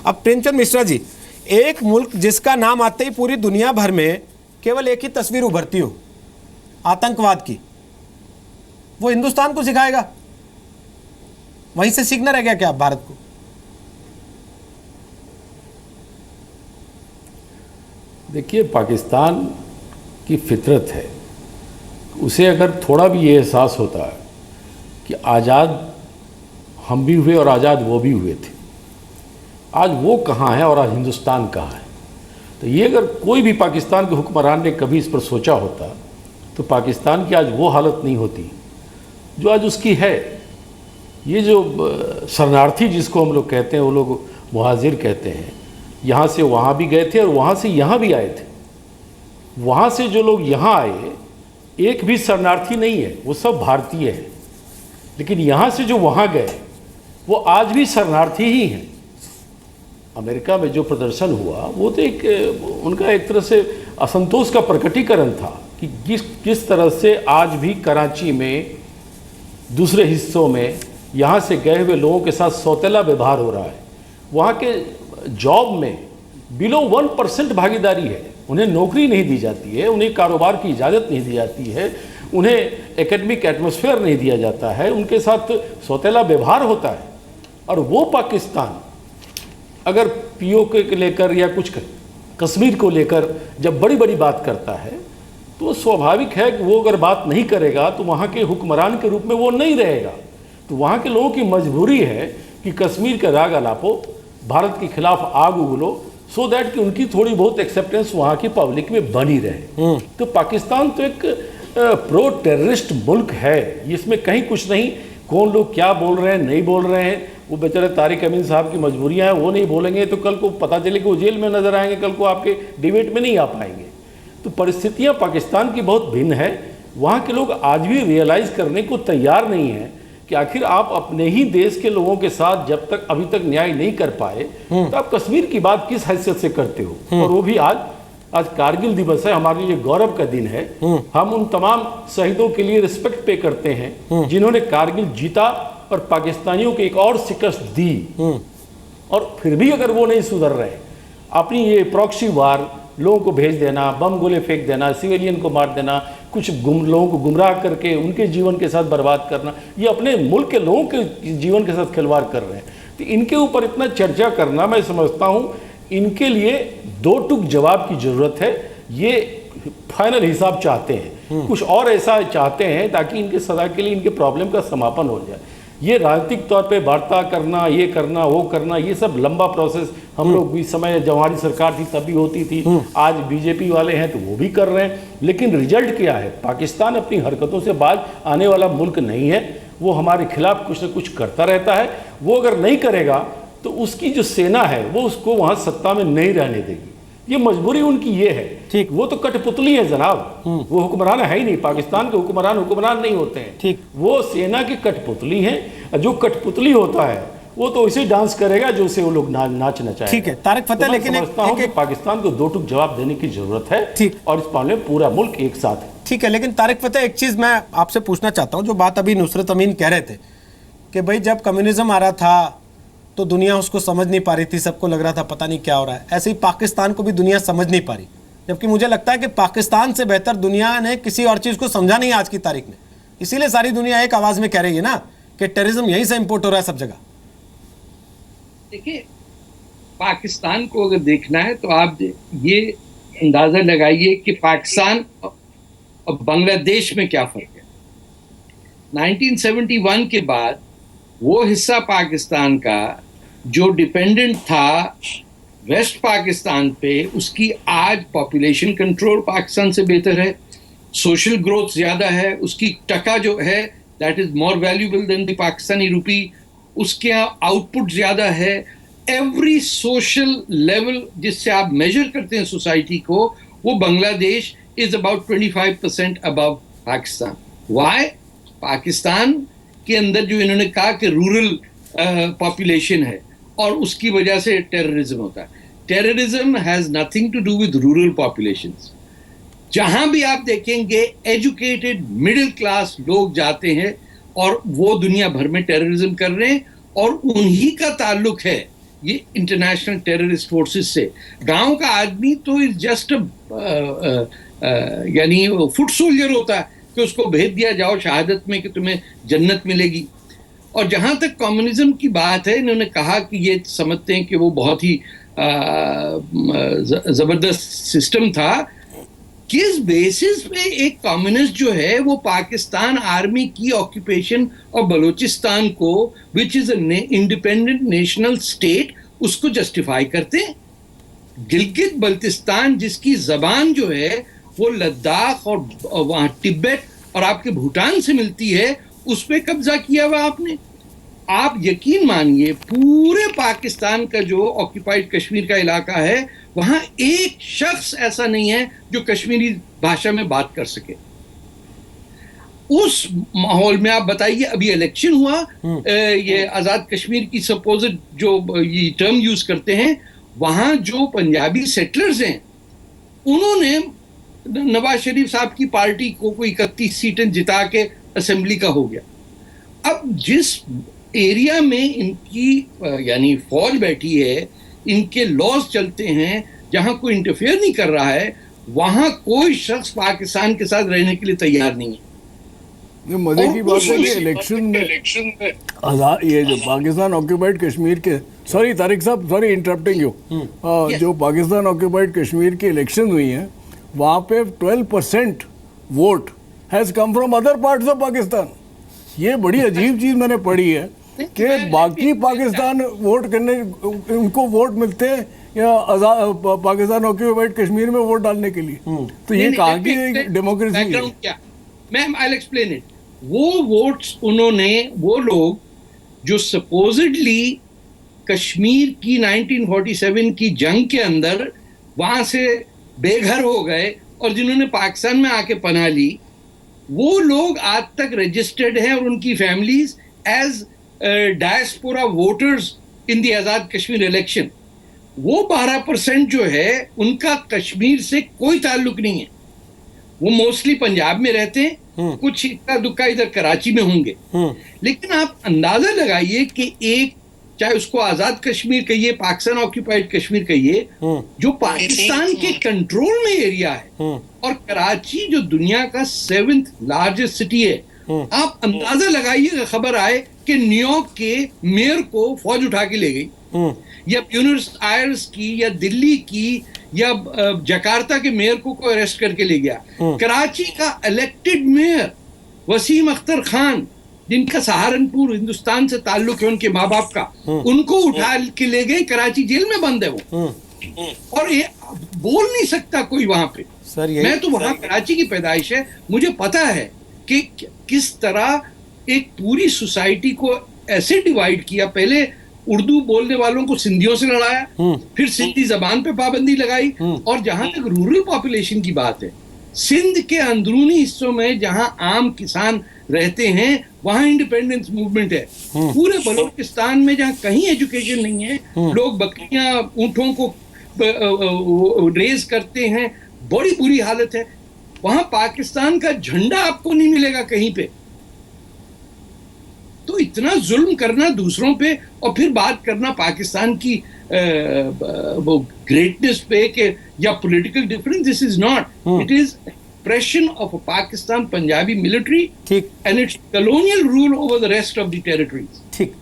अब प्रेमचंद मिश्रा जी, एक मुल्क जिसका नाम आते ही पूरी दुनिया भर में केवल एक ही तस्वीर उभरती हो, आतंकवाद की, वो हिंदुस्तान को सिखाएगा? वहीं से सीखना रह गया क्या भारत को? देखिए, पाकिस्तान की फितरत है, उसे अगर थोड़ा भी ये एहसास होता है कि आज़ाद हम भी हुए और आज़ाद वो भी हुए थे, आज वो कहाँ है और आज हिंदुस्तान कहाँ है, तो ये अगर कोई भी पाकिस्तान के हुक्मरान ने कभी इस पर सोचा होता तो पाकिस्तान की आज वो हालत नहीं होती जो आज उसकी है। ये जो शरणार्थी जिसको हम लोग कहते हैं, वो लोग मुहाजिर कहते हैं, यहाँ से वहाँ भी गए थे और वहाँ से यहाँ भी आए थे। वहाँ से जो लोग यहाँ आए, एक भी शरणार्थी नहीं है, वो सब भारतीय हैं। लेकिन यहाँ से जो वहाँ गए वो आज भी शरणार्थी ही हैं। अमेरिका में जो प्रदर्शन हुआ वो तो उनका एक तरह से असंतोष का प्रकटीकरण था कि किस तरह से आज भी कराची में, दूसरे हिस्सों में यहाँ से गए हुए लोगों के साथ सौतेला व्यवहार हो रहा है। वहाँ के जॉब में बिलो 1% भागीदारी है, उन्हें नौकरी नहीं दी जाती है, उन्हें कारोबार की इजाज़त नहीं दी जाती है, उन्हें एकेडमिक एटमॉस्फेयर नहीं दिया जाता है, उनके साथ सौतेला व्यवहार होता है। और वो पाकिस्तान अगर पीओके को लेकर या कुछ कश्मीर को लेकर जब बड़ी बड़ी बात करता है तो स्वाभाविक है कि वो अगर बात नहीं करेगा तो वहाँ के हुक्मरान के रूप में वो नहीं रहेगा। तो वहाँ के लोगों की मजबूरी है कि कश्मीर का राग अलापो, भारत के खिलाफ आग उगलो, सो दैट कि उनकी थोड़ी बहुत एक्सेप्टेंस वहाँ की पब्लिक में बनी रहे। तो पाकिस्तान तो एक प्रो टेररिस्ट मुल्क है, इसमें कहीं कुछ नहीं। कौन लोग क्या बोल रहे हैं, नहीं बोल रहे हैं, वो बेचारे तारिक अमीन साहब की मजबूरियां हैं, वो नहीं बोलेंगे तो कल को पता चले कि वो जेल में नजर आएंगे, कल को आपके डिबेट में नहीं आ पाएंगे। तो परिस्थितियां पाकिस्तान की बहुत भिन्न है। वहाँ के लोग आज भी रियलाइज़ करने को तैयार नहीं हैं कि आखिर आप अपने ही देश के लोगों के साथ जब तक अभी तक न्याय नहीं कर पाए तो आप कश्मीर की बात किस हैसियत से करते हो। और वो भी आज कारगिल दिवस है, हमारे लिए गौरव का दिन है। हम उन तमाम शहीदों के लिए रिस्पेक्ट पे करते हैं जिन्होंने कारगिल जीता और पाकिस्तानियों को एक और शिकस्त दी। और फिर भी अगर वो नहीं सुधर रहे, अपनी ये प्रॉक्सी वार, लोगों को भेज देना, बम गोले फेंक देना, सिविलियन को मार देना, कुछ लोगों को गुमराह करके उनके जीवन के साथ बर्बाद करना, ये अपने मुल्क के लोगों के जीवन के साथ खिलवाड़ कर रहे हैं। तो इनके ऊपर इतना चर्चा करना, मैं समझता हूँ इनके लिए दो टूक जवाब की ज़रूरत है। ये फाइनल हिसाब चाहते हैं, कुछ और ऐसा चाहते हैं ताकि इनके सदा के लिए इनके प्रॉब्लम का समापन हो जाए। ये राजनीतिक तौर पे वार्ता करना, ये करना, वो करना, ये सब लंबा प्रोसेस हम लोग भी समय जब हमारी सरकार थी तभी होती थी। आज बीजेपी वाले हैं तो वो भी कर रहे हैं, लेकिन रिजल्ट क्या है? पाकिस्तान अपनी हरकतों से बाज आने वाला मुल्क नहीं है। वो हमारे खिलाफ कुछ न कुछ करता रहता है। वो अगर नहीं करेगा तो उसकी जो सेना है वो उसको वहाँ सत्ता में नहीं रहने देगी। ये मजबूरी उनकी ये है। ठीक, वो तो कठपुतली है जनाब, वो हुक्मरान है ही नहीं। पाकिस्तान के हुक्मरान नहीं होते हैं। ठीक, वो सेना की कठपुतली है। जो कठपुतली होता है वो तो उसे डांस करेगा जो उसे वो लोग नाचना चाहे। ठीक है तारिक फतेह, तो लेकिन समझता हूं कि पाकिस्तान को दो टूक जवाब देने की जरूरत है। ठीक, और इस मामले में पूरा मुल्क एक साथ है। ठीक है, लेकिन तारिक फतेह, एक चीज मैं आपसे पूछना चाहता हूं। जो बात अभी नुसरत अमीन कह रहे थे कि भाई जब कम्युनिज्म आ रहा था तो दुनिया उसको समझ नहीं पा रही थी, सबको लग रहा था पता नहीं क्या हो रहा है। ऐसे ही पाकिस्तान को भी दुनिया समझ नहीं पा रही, जबकि मुझे लगता है कि पाकिस्तान से बेहतर दुनिया ने किसी और चीज को समझा नहीं आज की तारीख में। इसीलिए सारी दुनिया एक आवाज में कह रही है ना कि टेररिज्म यहीं से इंपोर्ट हो रहा है सब जगह। देखिए, पाकिस्तान को अगर देखना है तो आप ये अंदाजा लगाइए कि पाकिस्तान और बांग्लादेश में क्या फर्क है। 1971 के बाद वो हिस्सा पाकिस्तान का जो डिपेंडेंट था वेस्ट पाकिस्तान पे, उसकी आज पॉपुलेशन कंट्रोल पाकिस्तान से बेहतर है, सोशल ग्रोथ ज्यादा है, उसकी टका जो है that is more valuable then the Pakistani रूपी, उसके आउटपुट ज्यादा है। एवरी सोशल लेवल जिससे आप मेजर करते हैं सोसाइटी को, वो Bangladesh is about 25% above Pakistan. Why? Pakistan के अंदर जो इन्होंने कहा कि रूरल पॉपुलेशन है और उसकी वजह से टेररिज्म होता है। Terrorism has nothing to do with rural populations. जहां भी आप देखेंगे एजुकेटेड मिडिल क्लास लोग जाते हैं और वो दुनिया भर में टेररिज्म कर रहे हैं, और उन्हीं का ताल्लुक है ये इंटरनेशनल टेररिस्ट फोर्सेस से। गांव का आदमी तो इज जस्ट यानी फुट सोल्जर होता है कि उसको भेज दिया जाओ शहादत में कि तुम्हें जन्नत मिलेगी। और जहां तक कम्युनिज्म की बात है, इन्होंने कहा कि ये समझते हैं कि वो बहुत ही जबरदस्त सिस्टम था। किस बेसिस पे एक कम्युनिस्ट जो है वो पाकिस्तान आर्मी की ऑक्यूपेशन और बलूचिस्तान को, which is independent national state, उसको जस्टिफाई करते हैं? गिलगित बल्तिस्तान जिसकी जबान जो है वो लद्दाख और वहां तिब्बत और आपके भूटान से मिलती है, उस पर कब्जा किया हुआ आपने। आप यकीन मानिए पूरे पाकिस्तान का जो ऑक्यूपाइड कश्मीर का इलाका है, वहां एक शख्स ऐसा नहीं है जो कश्मीरी भाषा में बात कर सके। उस माहौल में आप बताइए, अभी इलेक्शन हुआ, ये आजाद कश्मीर की सपोजिट जो ये टर्म यूज करते हैं, वहां जो पंजाबी सेटलर्स हैं उन्होंने नवाज शरीफ साहब की पार्टी को कोई 31 सीटें जिता के असेंबली का हो गया। अब जिस एरिया में इनकी यानी फौज बैठी है, इनके लॉज चलते हैं, जहां कोई इंटरफेयर नहीं कर रहा है, वहां कोई शख्स पाकिस्तान के साथ रहने के लिए तैयार नहीं है। ये मजे की बात है कि इलेक्शन में ये जो पाकिस्तान ऑक्यूपाइड कश्मीर के, सॉरी तारिक साहब, सॉरी इंटरप्टिंग यू, जो पाकिस्तान ऑक्यूपाइड कश्मीर की इलेक्शन हुई हैं, वहाँ पे 12% vote has come from other parts of Pakistan. ये बड़ी अजीब चीज़ मैंने पढ़ी है कि बाकी पाकिस्तान वोट करने, उनको वोट मिलते हैं या पाकिस्तान ऑक्यूपाइड कश्मीर में वोट डालने के लिए। तो ये कहाँ की डेमोक्रेसी है? क्या ma'am, I will explain it. वो वोट्स उन्होंने, वो लोग जो सपोजिडली कश्मीर की 1947 की जंग के अंदर वहां से बेघर हो गए और जिन्होंने पाकिस्तान में आके पनाह ली, वो लोग आज तक रजिस्टर्ड हैं और उनकी families as diaspora voters in the Azad Kashmir election. वो 12% जो है उनका कश्मीर से कोई ताल्लुक नहीं है। वो मोस्टली पंजाब में रहते हैं, कुछ इक्का दुक्का इधर कराची में होंगे। लेकिन आप अंदाजा लगाइए कि एक, चाहे उसको आजाद कश्मीर कहिए, पाकिस्तान ऑक्यूपाइड कश्मीर कहिए, जो पाकिस्तान के कंट्रोल में एरिया है, और कराची जो दुनिया का 7th लार्जेस्ट सिटी है, आप अंदाजा लगाइए खबर आए कि न्यूयॉर्क के मेयर को फौज उठा के ले गई, या ब्यूनस आयर्स की, या दिल्ली की, या जकार्ता के मेयर को अरेस्ट करके ले गया। कराची का इलेक्टेड मेयर वसीम अख्तर खान, जिनका सहारनपुर हिंदुस्तान से ताल्लुक है उनके माँ बाप का, उनको उठा के ले गए, कराची जेल में बंद है वो, और ये बोल नहीं सकता कोई वहां पे। मैं तो वहां कराची की पैदाइश है, मुझे पता है कि किस तरह एक पूरी सोसाइटी को ऐसे डिवाइड किया। पहले उर्दू बोलने वालों को सिंधियों से लड़ाया, फिर सिंधी जबान पे पाबंदी लगाई, और जहां तक रूरल पॉपुलेशन की बात है, सिंध के अंदरूनी हिस्सों में जहां आम किसान रहते हैं वहां इंडिपेंडेंस मूवमेंट है। पूरे बलूचिस्तान में जहां कहीं एजुकेशन नहीं है, लोग बकरियां ऊंटों को रेज करते हैं, बड़ी बुरी हालत है। वहां पाकिस्तान का झंडा आपको नहीं मिलेगा कहीं पे। तो इतना जुल्म करना दूसरों पे और फिर बात करना पाकिस्तान की वो ग्रेटनेस पे के या political difference, this is not, it is expression of a Pakistan Punjabi military and its colonial rule over the rest of the territories. ठीक।